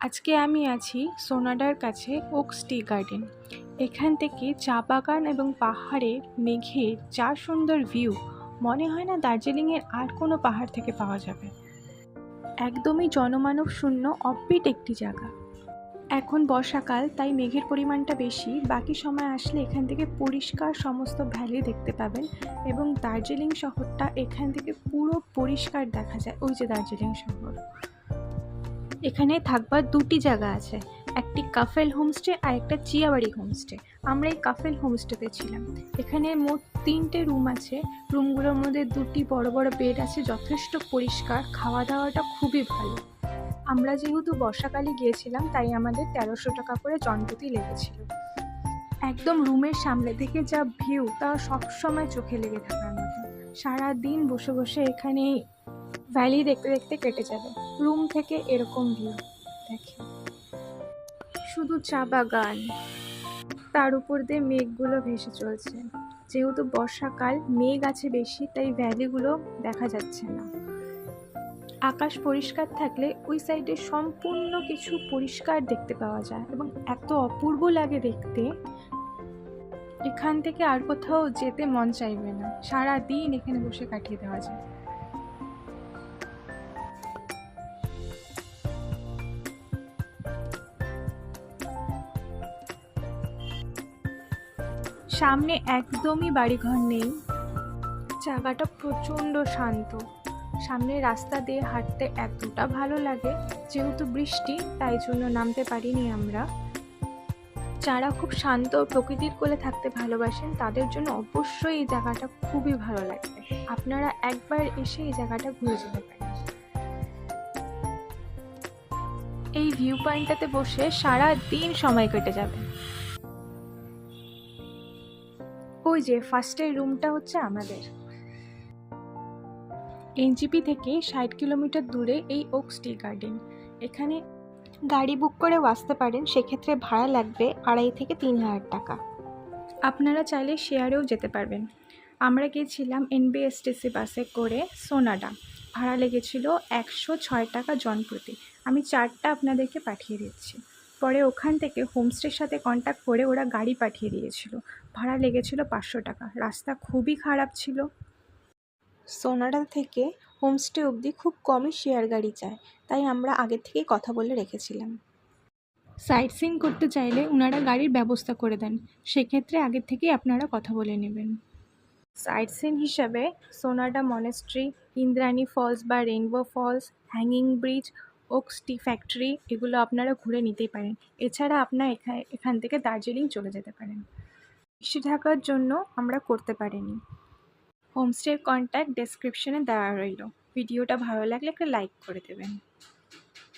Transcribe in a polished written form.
আজকে আমি আছি সোনাডার কাছে ওকস টি গার্ডেন। এখান থেকে চা বাগান এবং পাহাড়ে মেঘের যা সুন্দর ভিউ, মনে হয় না দার্জিলিংয়ের আর কোনো পাহাড় থেকে পাওয়া যাবে। একদমই জনমানব শূন্য অফবিট একটি জায়গা। এখন বর্ষাকাল, তাই মেঘের পরিমাণটা বেশি। বাকি সময় আসলে এখান থেকে পরিষ্কার সমস্ত ভ্যালি দেখতে পাবেন এবং দার্জিলিং শহরটা এখান থেকে পুরো পরিষ্কার দেখা যায়। ওই যে দার্জিলিং শহর। এখানে থাকবার দুটি জায়গা আছে, একটি কাফেল হোমস্টে আর একটা চিয়াবাড়ি হোমস্টে। আমরা এই কাফেল হোমস্টেতে ছিলাম। এখানে মোট 3টে রুম আছে। রুমগুলোর মধ্যে 2টি বড় বড় বেড আছে, যথেষ্ট পরিষ্কার। খাওয়া দাওয়াটা খুবই ভালো। আমরা যেহেতু বর্ষাকালে গিয়েছিলাম, তাই আমাদের 1300 টাকা করে জনপ্রতি লেগেছিল। একদম রুমের সামনে থেকে যা ভিউ, তা সবসময় চোখে লেগে থাকার মতো। সারাদিন বসে বসে এখানে ভ্যালি দেখতে দেখতে কেটে যাবে। রুম থেকে এরকম ভিউ দেখে, শুধু চা বাগান, তার উপর দিয়ে মেঘগুলো ভেসে চলছে। যেহেতু বর্ষাকাল, মেঘ আছে বেশি, তাই ভ্যালিগুলো দেখা যাচ্ছে না। আকাশ পরিষ্কার থাকলে ওই সাইডে সম্পূর্ণ কিছু পরিষ্কার দেখতে পাওয়া যায় এবং এত অপূর্ব লাগে দেখতে। এখান থেকে আর কোথাও যেতে মন চাইবে না। সারা দিন এখানে বসে কাটিয়ে দেওয়া যায়। সামনে একদমই বাড়িঘর নেই। জায়গাটা প্রচণ্ড শান্ত। সামনে রাস্তা দিয়ে হাঁটতে এতটা ভালো লাগে। যেহেতু বৃষ্টি, তাই জন্য নামতে পারিনি আমরা। যারা খুব শান্ত প্রকৃতির কোলে থাকতে ভালোবাসেন, তাদের জন্য অবশ্যই এই জায়গাটা খুবই ভালো লাগবে। আপনারা একবার এসে এই জায়গাটা ঘুরে যেতে পারেন। এই ভিউ পয়েন্টটাতে বসে সারা দিন সময় কেটে যাবে। ওই যে ফার্স্টের রুমটা হচ্ছে আমাদের। এনজিপি থেকে 60 কিলোমিটার দূরে এই ওকস টি গার্ডেন। এখানে গাড়ি বুক করেও আসতে পারেন, সেক্ষেত্রে ভাড়া লাগবে 2,500 থেকে 3,000 টাকা। আপনারা চাইলে শেয়ারেও যেতে পারবেন। আমরা গিয়েছিলাম এনবিএসটিসি বাসে করে সোনাডা। ভাড়া লেগেছিল 106 টাকা জনপ্রতি। আমি 4টা আপনাদেরকে পাঠিয়ে দিচ্ছি। পরে ওখান থেকে হোমস্টের সাথে কন্ট্যাক্ট করে ওরা গাড়ি পাঠিয়ে দিয়েছিল। ভাড়া লেগেছিল 500 টাকা। রাস্তা খুবই খারাপ ছিল। সোনাডা থেকে হোমস্টে অবধি খুব কমই শেয়ার গাড়ি চায়, তাই আমরা আগে থেকেই কথা বলে রেখেছিলাম। সাইট সিইং করতে চাইলে ওনারা গাড়ির ব্যবস্থা করে দেন, সেক্ষেত্রে আগের থেকেই আপনারা কথা বলে নেবেন। সাইট সিইং হিসাবে সোনাডা মনেস্ট্রি, ইন্দ্রাণী ফলস বা rainbow falls, hanging bridge, Oaks tea factory, এগুলো আপনারা ঘুরে নিতেই পারেন। এছাড়া আপনার এখান থেকে দার্জিলিং চলে যেতে পারেন। নিষেধাজ্ঞার জন্য আমরা করতে পারিনি। হোমস্টের কন্ট্যাক্ট ডেসক্রিপশনে দেওয়া রইল। ভিডিওটা ভালো লাগলে একটা লাইক করে দেবেন।